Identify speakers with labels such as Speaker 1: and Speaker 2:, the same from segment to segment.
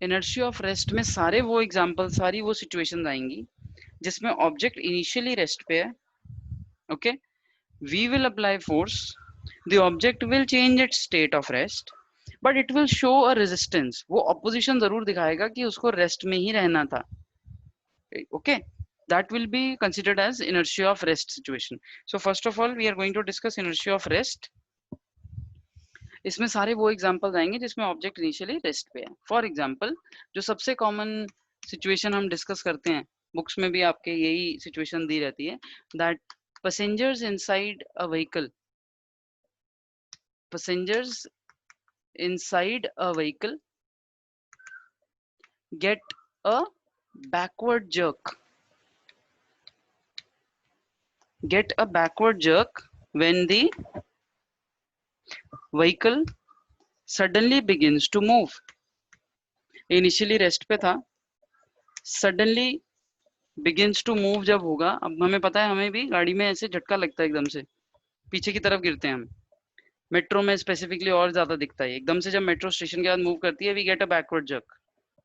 Speaker 1: Inertia of rest में सारे वो एग्जांपल, सारी वो सिचुएशंस आएंगी जिसमें ऑब्जेक्ट इनिशियली रेस्ट पे है. Okay, we will apply force, the object will change its state of rest, but it will show a resistance. वो ऑपोजिशन जरूर दिखाएगा कि उसको रेस्ट में ही रहना था. Okay, that will be considered as inertia of rest situation. So first of all we are going to discuss inertia of rest. इसमें सारे वो एग्जांपल्स आएंगे जिसमें ऑब्जेक्ट इनिशियली रेस्ट पे है. फॉर एग्जांपल जो सबसे कॉमन सिचुएशन हम डिस्कस करते हैं, बुक्स में भी आपके यही सिचुएशन दी रहती है, that passengers inside a vehicle, passengers inside a vehicle get a backward jerk, when the vehicle suddenly begins to move. Initially rest पे था, सडनली बिगिंस टू मूव जब होगा, अब हमें पता है, हमें भी गाड़ी में ऐसे झटका लगता है, एकदम से पीछे की तरफ गिरते हैं हम. मेट्रो में स्पेसिफिकली और ज्यादा दिखता है, एकदम से जब मेट्रो स्टेशन के बाद मूव करती है, we get a backward jerk.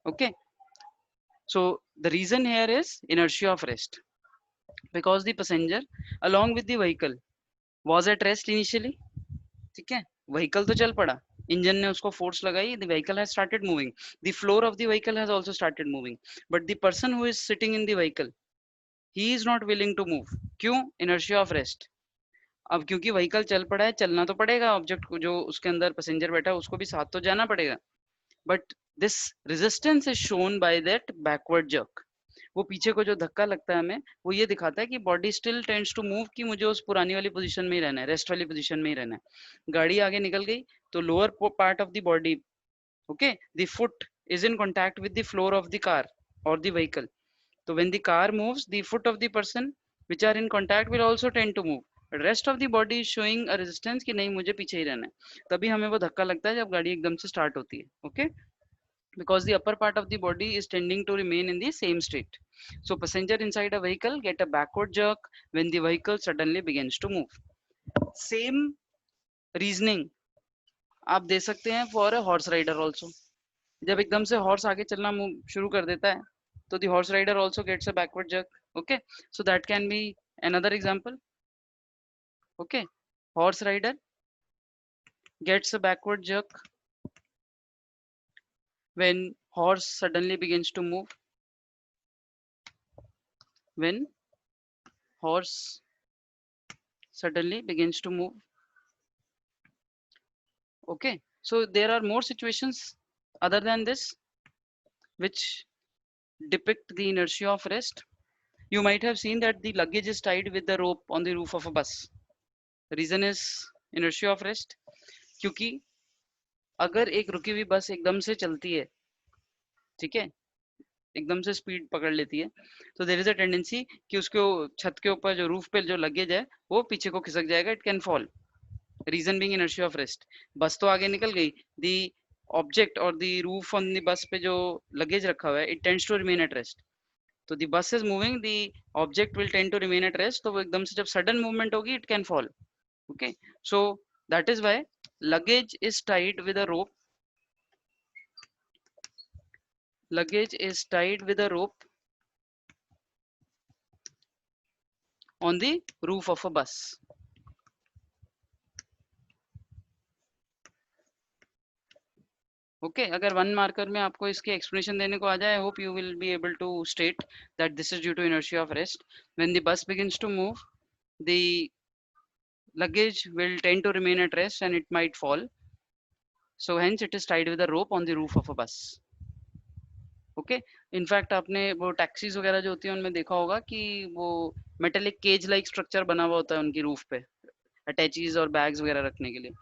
Speaker 1: Okay, so the reason here is inertia of rest, because the passenger along with the vehicle was at rest initially. ठीक है, व्हीकल तो चल पड़ा, इंजन ने उसको फोर्स लगाई, the vehicle has started moving, the floor of the vehicle has also started moving, but the person who is sitting in the vehicle, he is not willing to move. क्यों? Inertia of rest. अब क्योंकि vehicle चल पड़ा है, चलना तो पड़ेगा, object को जो उसके अंदर पैसेंजर बैठा है उसको भी साथ तो जाना पड़ेगा, but this resistance is shown by that backward jerk. वो पीछे को जो धक्का लगता है हमें, वो ये दिखाता है कि body still tends to move, कि मुझे उस पुरानी वाली पोजीशन में ही रहना है, रेस्ट वाली पोजीशन में ही रहना है. गाड़ी आगे निकल गई तो lower part of the body, okay, the foot is in contact with the floor of the car और the vehicle. So when the car moves, the foot of the person which are in contact will also tend to move. But rest of the body is showing a resistance कि नहीं मुझे पीछे ही रहना है. तभी हमें वो धक्का लगता है जब गाड़ी एकदम से स्टार्ट होती है. Okay, because the upper part of the body is tending to remain in the same state. So passenger inside a vehicle get a backward jerk when the vehicle suddenly begins to move. Same reasoning आप दे सकते हैं for a horse rider also. जब एकदम से horse आगे चलना शुरू कर देता है, तो the horse rider also gets a backward jerk. Okay, so that can be another example. Okay, horse rider gets a backward jerk when horse suddenly begins to move, when horse suddenly begins to move. Okay, so there are more situations other than this which depict the inertia of rest. You might have seen that the luggage is tied with the rope on the roof of a bus. The reason is inertia of rest, क्योंकि अगर एक रुकी हुई बस एकदम से चलती है, ठीक है, एकदम से स्पीड पकड़ लेती है, तो देयर इज अ टेंडेंसी कि उसके छत के ऊपर जो रूफ पे जो लगेज है वो पीछे को खिसक जाएगा, it can fall. Reason being inertia of rest. Bus तो आगे निकल गई, द ऑब्जेक्ट और the roof on the bus पे जो लगेज रखा हुआ है, it tends to remain at rest. तो the bus is moving, the object will tend to remain at rest, तो वो एकदम से जब सडन मूवमेंट होगी, it can fall. Okay, so that is why luggage is tied with a rope, luggage is tied with a rope on the roof of a bus. Okay, अगर one marker में आपको इसके explanation देने को आ जाए, I hope you will be able to state that this is due to inertia of rest. When the bus begins to move, the luggage will tend to remain at rest and it might fall, so hence it is tied with a rope on the roof of a bus. Okay, in fact आपने वो taxis वगैरह जो होती है उनमें देखा होगा कि वो मेटेलिक केज लाइक स्ट्रक्चर बना हुआ होता है उनकी रूफ पे, अटैचीज और बैग्स वगैरह रखने के लिए.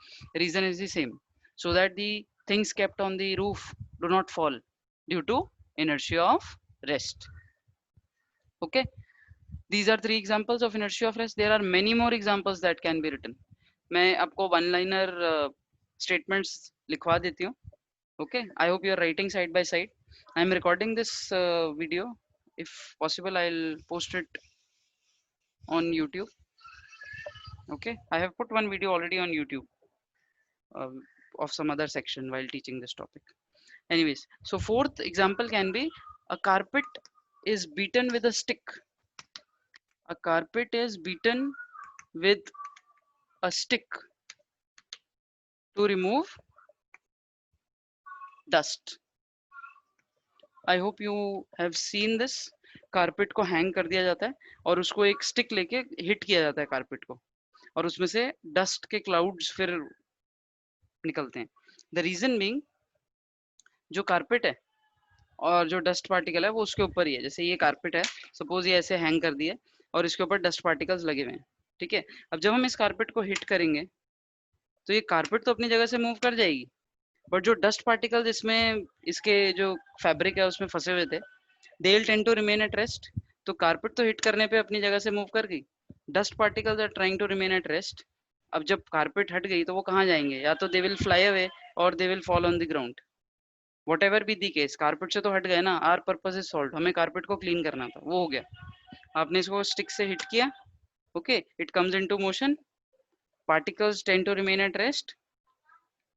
Speaker 1: Reason is the same, so that the things kept on the roof do not fall due to inertia of rest. Okay, these are three examples of inertia of rest. There are many more examples that can be written. मैं आपको one liner statements लिखवा देती हूँ. Okay, I hope you are writing side by side. I am recording this video. If possible, I'll post it on YouTube. Okay, I have put one video already on YouTube of some other section while teaching this topic. Anyways, so fourth example can be a carpet is beaten with a stick. A carpet is beaten with a stick to remove dust. I hope you have seen this. Carpet को hang कर दिया जाता है और उसको एक stick लेके hit किया जाता है कारपेट को, और उसमें से डस्ट के क्लाउड्स फिर निकलते हैं. द रीजन बीइंग, जो कारपेट है और जो डस्ट पार्टिकल है वो उसके ऊपर ही है. जैसे ये कारपेट है, सपोज ये ऐसे हैंग कर दिया और इसके ऊपर डस्ट पार्टिकल्स लगे हुए हैं. ठीक है, अब जब हम इस कारपेट को हिट करेंगे तो ये कारपेट तो अपनी जगह से मूव कर जाएगी, बट जो डस्ट पार्टिकल्स इसमें इसके जो फैब्रिक है उसमें फंसे हुए थे, they will tend to remain at rest. तो कारपेट तो हिट करने पे अपनी जगह से मूव कर गई, dust particles are trying to remain at rest. अब जब कारपेट हट गई तो वो कहाँ जाएंगे? या तो दे विल फ्लाई अवे और they will fall on the ground. What ever be the case, carpet से तो हट गए ना, आर पर्पज इज सॉल्व. हमें कारपेट को क्लीन करना था, वो हो गया. आपने इसको स्टिक से हिट किया, okay, it comes into motion, particles tend to remain at rest,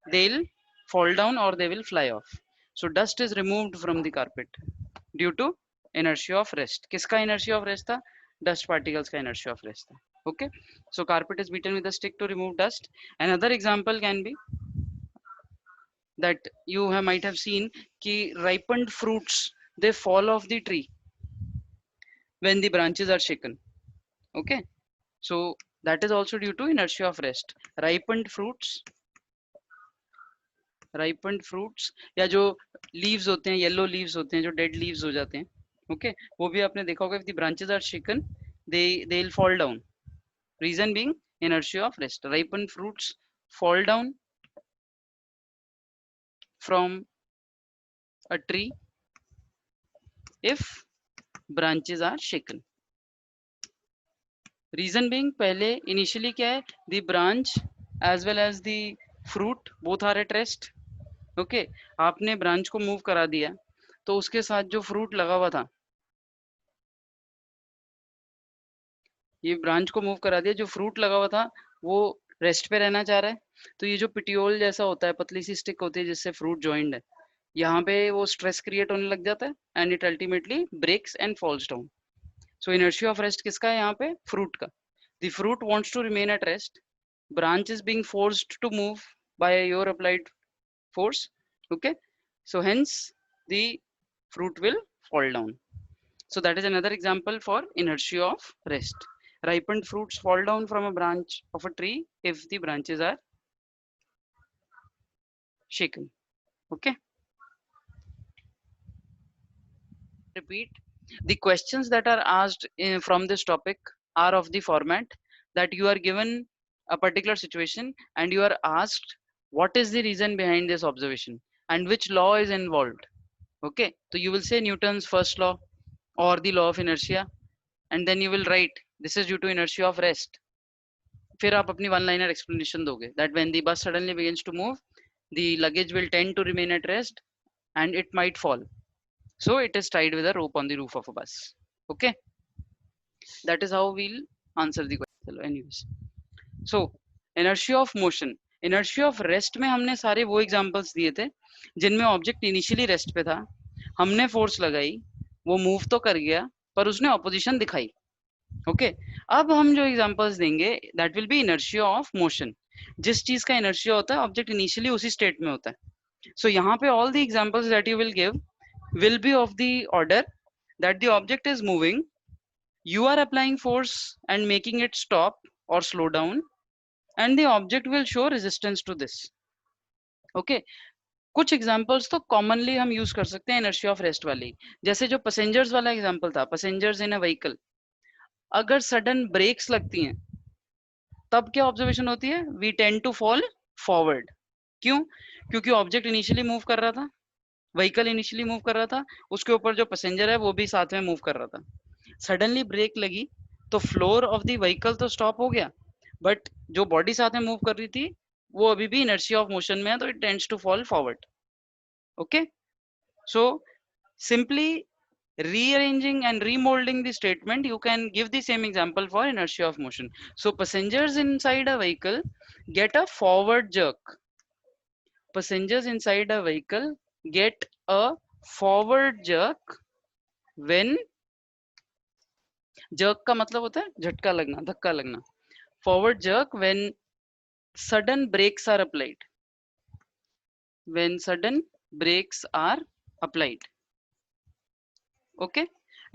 Speaker 1: they'll fall down or they will fly off. So dust is removed from the carpet due to inertia of rest. किसका inertia of rest था? Dust particles का inertia of rest था. Okay, so carpet is beaten with a stick to remove dust. Another example can be that you might have seen कि ripened fruits, they fall off the tree when the branches are shaken. Okay, so that is also due to inertia of rest. ripened fruits या जो leaves होते हैं, yellow leaves होते हैं, जो dead leaves हो जाते हैं, okay, वो भी आपने देखा होगा, if the branches are shaken they'll fall down. Reason being inertia of rest. Ripened fruits fall down from a tree if branches are shaken. Reason being, पहले initially क्या है, the branch as well as the fruit both are at rest. Okay, आपने branch को move करा दिया तो उसके साथ जो फ्रूट लगा हुआ था, ये ब्रांच को मूव करा दिया, जो फ्रूट लगा हुआ था वो रेस्ट पे रहना चाह रहा है. तो ये जो पिटियोल जैसा होता है, पतली सी स्टिक होती है जिससे फ्रूट जॉइंड है, यहाँ पे वो स्ट्रेस क्रिएट होने लग जाता है and it ultimately breaks and falls down. So inertia of rest किसका है यहाँ पे? फ्रूट का. The fruit wants to remain at rest, branch is being forced to move by your applied force. Okay, so hence the fruit will fall down. So that is another example for inertia of rest. Ripened fruits fall down from a branch of a tree if the branches are shaken. Okay, repeat. The questions that are asked from this topic are of the format that you are given a particular situation and you are asked what is the reason behind this observation and which law is involved. Okay, so you will say Newton's first law or the law of inertia, and then you will write this is due to inertia of rest. फिर आप अपनी one liner explanation दोगे that when the bus suddenly begins to move, the luggage will tend to remain at rest and it might fall. So it is tied with a rope on the roof of a bus. Okay, that is how we'll answer the question. Anyways, so inertia of motion, inertia of rest में हमने सारे वो examples दिए थे जिनमें object initially rest पे था, हमने फोर्स लगाई, वो मूव तो कर गया पर उसने ऑपोजिशन दिखाई. ओके, अब हम जो एग्जांपल्स देंगे that will be inertia of motion. जिस चीज का इनर्शिया होता है ऑब्जेक्ट इनिशियली उसी स्टेट में होता है. सो यहाँ पे all the examples that you will give will be of the order that the object is moving, you are applying force and making it stop or slow down, and the object will show resistance to this. Okay, कुछ examples तो commonly हम use कर सकते हैं inertia of rest वाली, जैसे जो passengers वाला एग्जांपल था, पैसेंजर्स इन अ व्हीकल, अगर सडन ब्रेक्स लगती हैं तब क्या ऑब्जर्वेशन होती है? We tend to fall forward. क्यों? क्योंकि ऑब्जेक्ट इनिशियली मूव कर रहा था, व्हीकल इनिशियली मूव कर रहा था, उसके ऊपर जो पैसेंजर है वो भी साथ में मूव कर रहा था. सडनली ब्रेक लगी तो फ्लोर ऑफ द व्हीकल तो स्टॉप हो गया, बट जो बॉडी साथ में मूव कर रही थी वो अभी भी इनर्शिया ऑफ मोशन में है, तो it tends to fall forward. Okay, so simply rearranging and remolding the statement, you can give the same example for inertia of motion. So passengers inside a vehicle get a forward jerk. Passengers inside a vehicle get a forward jerk when, jerk का मतलब होता है झटका लगना, धक्का लगना, forward jerk when sudden brakes are applied, when sudden brakes are applied. Okay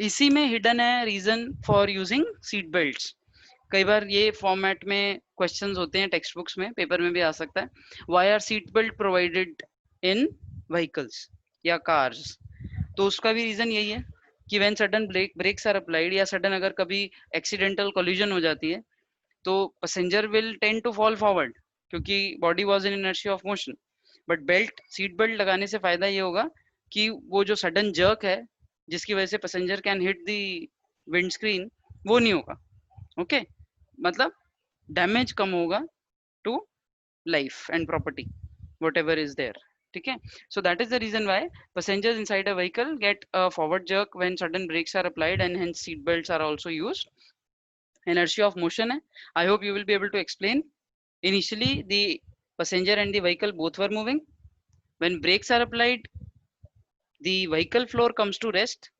Speaker 1: इसी में हिडन है reason for using seat belts. कई बार ये फॉर्मेट में क्वेश्चंस होते हैं टेक्स्ट बुक्स में, पेपर में भी आ सकता है. Why are seat belt provided in vehicles या कार्स? तो उसका भी रीजन यही है कि when sudden brakes are applied, या सडन अगर कभी एक्सीडेंटल कोलिजन हो जाती है तो passenger will tend to fall forward क्योंकि body was in inertia of motion. But belt, seat belt लगाने से फायदा ये होगा कि वो जो सडन जर्क है जिसकी वजह से passenger can hit the windscreen, वो नहीं होगा. ओके मतलब डैमेज कम होगा to life and property whatever is there. ठीक है, so that is the reason why passengers inside a vehicle get a forward jerk when sudden brakes are applied, and hence seat belts are also used. Inertia of motion hai, I hope you will be able to explain. Initially the passenger and the vehicle both were moving. When brakes are applied, the vehicle floor comes to rest,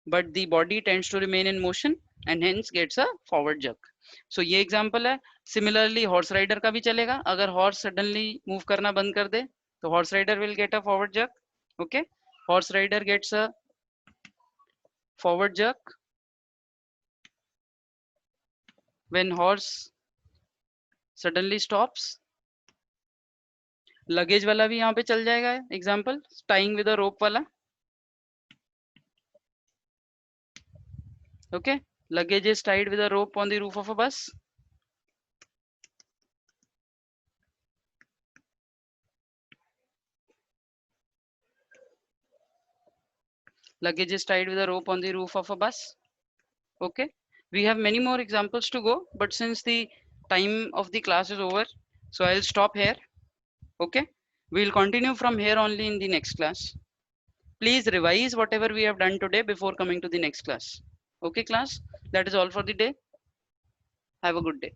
Speaker 1: but the body tends to remain in motion and hence gets a forward jerk. So ये example है. Similarly horse rider का भी चलेगा. अगर horse suddenly move करना बंद कर दे तो horse rider will get a forward jerk. Okay, horse rider gets a forward jerk when horse suddenly stops. Luggage वाला भी यहाँ पे चल जाएगा एग्जाम्पल, टाइंग विद अ रोप वाला. Okay, luggage is tied with a rope on the roof of a bus. Luggage is tied with a rope on the roof of a bus. Okay, we have many more examples to go, but since the time of the class is over, so I'll stop here. Okay, we'll continue from here only in the next class. Please revise whatever we have done today before coming to the next class. Okay class, that is all for the day. Have a good day.